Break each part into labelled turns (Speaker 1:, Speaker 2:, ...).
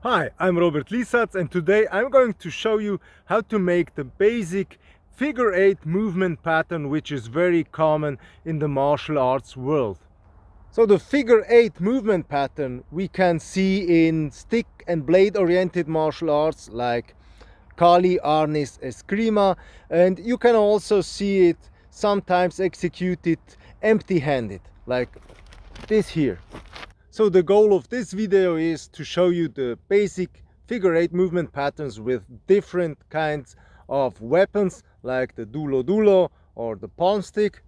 Speaker 1: Hi, I'm Robert Lisatz, and today I'm going to show you how to make the basic figure 8 movement pattern, which is very common in the martial arts world. So the figure 8 movement pattern we can see in stick and blade oriented martial arts like Kali, Arnis, Eskrima, and you can also see it sometimes executed empty-handed like this here. So the goal of this video is to show you the basic figure 8 movement patterns with different kinds of weapons like the DULO or the palm stick,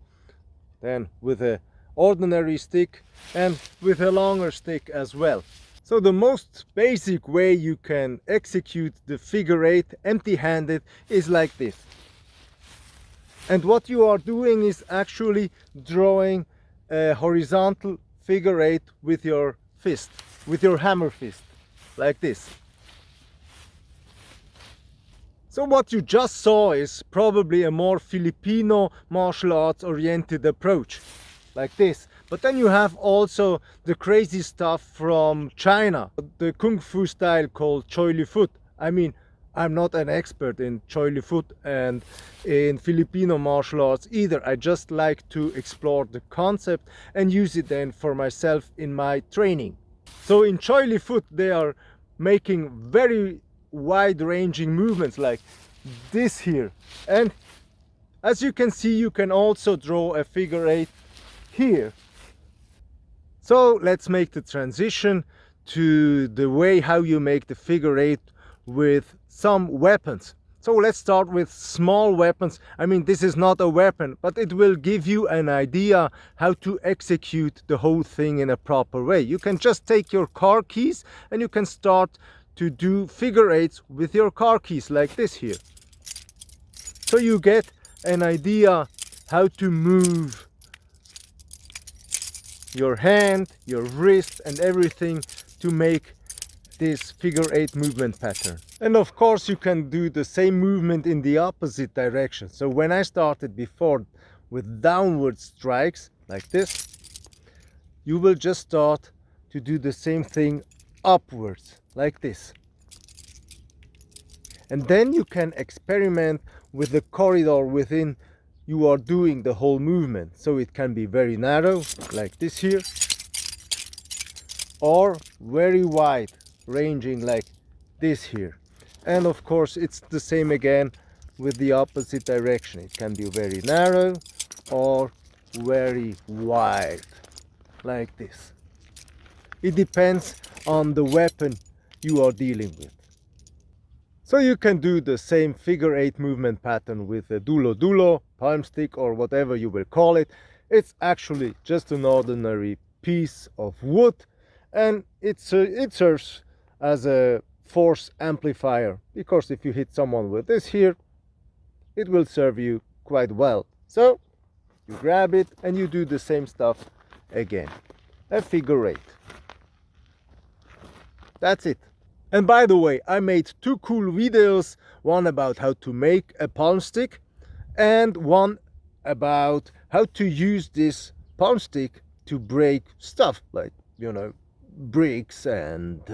Speaker 1: then with a ordinary stick and with a longer stick as well. So the most basic way you can execute the figure 8 empty-handed is like this. And what you are doing is actually drawing a horizontal figure 8 with your fist, with your hammer fist, like this. So what you just saw is probably a more Filipino martial arts oriented approach, like this. But then you have also the crazy stuff from China, the Kung Fu style called Choi Li Foot. I mean, I'm not an expert in Choi Li Foot and in Filipino martial arts either. I just like to explore the concept and use it then for myself in my training. So in Choi Li Foot they are making very wide-ranging movements like this here, and as you can see you can also draw a figure 8 here. So let's make the transition to the way how you make the figure 8 with some weapons. So let's start with small weapons. I mean, this is not a weapon, but it will give you an idea how to execute the whole thing in a proper way. You can just take your car keys and you can start to do figure 8s with your car keys like this here. So you get an idea how to move your hand, your wrist and everything to make this figure 8 movement pattern. And of course you can do the same movement in the opposite direction. So when I started before with downward strikes like this, you will just start to do the same thing upwards like this. And then you can experiment with the corridor within you are doing the whole movement. So it can be very narrow like this here, or very wide ranging like this here. And of course it's the same again with the opposite direction. It can be very narrow or very wide like this. It depends on the weapon you are dealing with. So you can do the same figure 8 movement pattern with a DULO, palm stick or whatever you will call it. It's actually just an ordinary piece of wood, and it serves as a force amplifier, because if you hit someone with this here, it will serve you quite well. So you grab it and you do the same stuff again, a figure 8. That's it. And by the way, I made two cool videos, one about how to make a palm stick and one about how to use this palm stick to break stuff like, you know, bricks and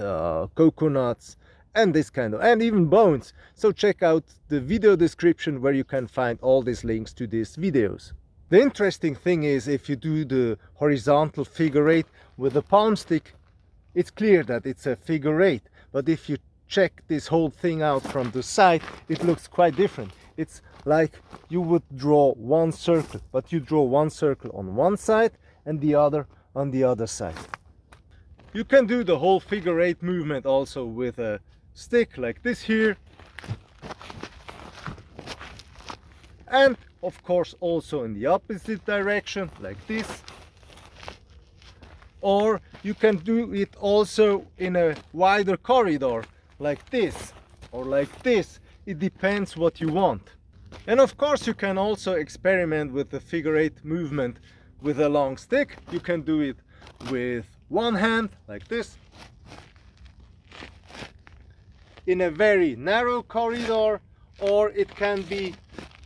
Speaker 1: coconuts and this kind of, and even bones. So check out the video description where you can find all these links to these videos. The interesting thing is, if you do the horizontal figure 8 with the palm stick, it's clear that it's a figure 8. But if you check this whole thing out from the side, it looks quite different. It's like you would draw one circle, but you draw one circle on one side and the other on the other side. You can do the whole figure 8 movement also with a stick like this here. And of course also in the opposite direction like this. Or you can do it also in a wider corridor like this or like this. It depends what you want. And of course you can also experiment with the figure 8 movement with a long stick. You can do it with one hand like this, in a very narrow corridor, or it can be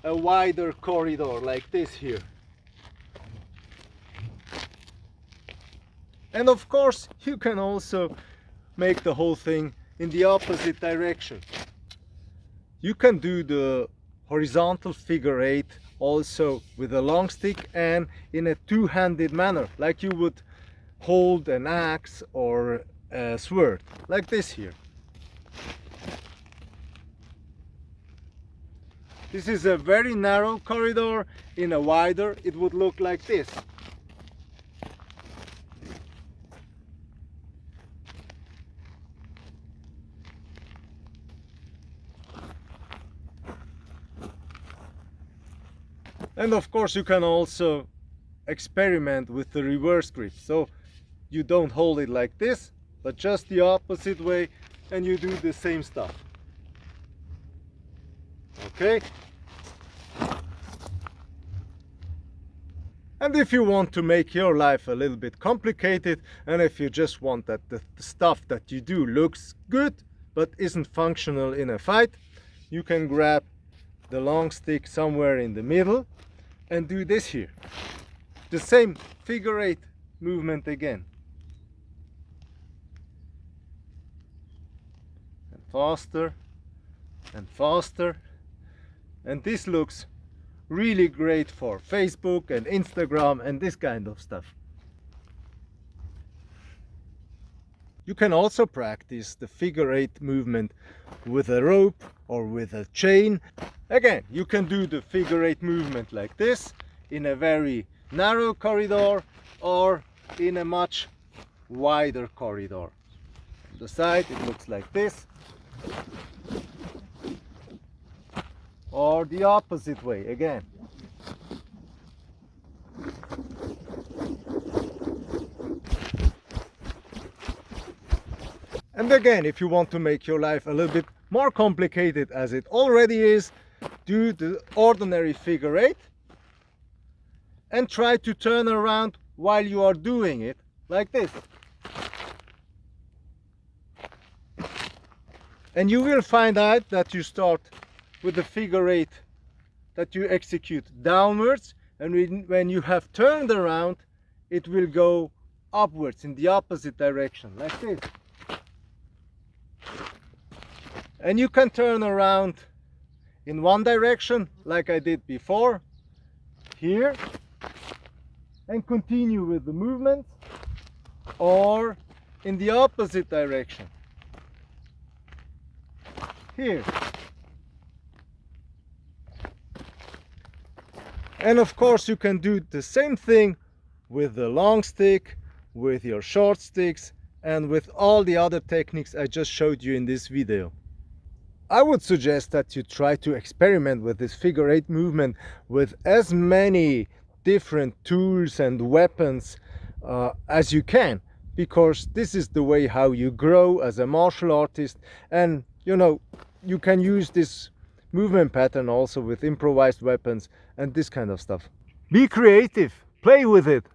Speaker 1: a wider corridor like this here. And of course you can also make the whole thing in the opposite direction. You can do the horizontal figure 8 also with a long stick and in a two-handed manner, like you would hold an axe or a sword, like this here. This is a very narrow corridor. In a wider, it would look like this. And of course you can also experiment with the reverse grip. So you don't hold it like this, but just the opposite way, and you do the same stuff. Okay? And if you want to make your life a little bit complicated, and if you just want that the stuff that you do looks good but isn't functional in a fight, you can grab the long stick somewhere in the middle and do this here. The same figure 8 movement again. And faster and faster. And this looks really great for Facebook and Instagram and this kind of stuff. You can also practice the figure 8 movement with a rope or with a chain. Again, you can do the figure 8 movement like this in a very narrow corridor or in a much wider corridor. On the side it looks like this, or the opposite way again. And again, if you want to make your life a little bit more complicated as it already is, do the ordinary figure 8 and try to turn around while you are doing it like this. And you will find out that you start with the figure 8 that you execute downwards, and when you have turned around it will go upwards in the opposite direction like this. And you can turn around in one direction like I did before here and continue with the movement, or in the opposite direction here. And of course you can do the same thing with the long stick, with your short sticks, and with all the other techniques I just showed you in this video. I would suggest that you try to experiment with this figure 8 movement with as many different tools and weapons as you can, because this is the way how you grow as a martial artist. And you know, you can use this movement pattern also with improvised weapons and this kind of stuff. Be creative, play with it.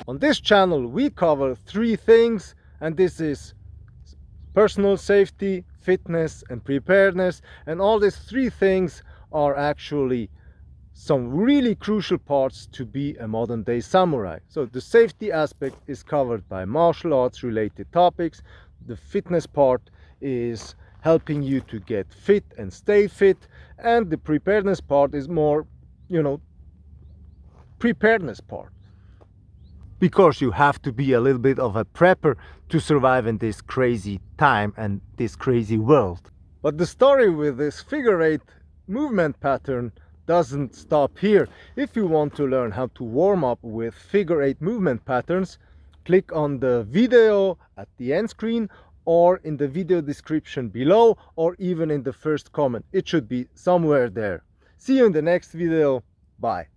Speaker 1: On this channel we cover 3 things, and this is personal safety, fitness and preparedness, and all these 3 things are actually some really crucial parts to be a modern day samurai. So the safety aspect is covered by martial arts related topics, the fitness part is helping you to get fit and stay fit, and the preparedness part is more, you know, preparedness part. Because you have to be a little bit of a prepper to survive in this crazy time and this crazy world. But the story with this figure 8 movement pattern doesn't stop here. If you want to learn how to warm up with figure 8 movement patterns, click on the video at the end screen or in the video description below, or even in the first comment. It should be somewhere there. See you in the next video. Bye.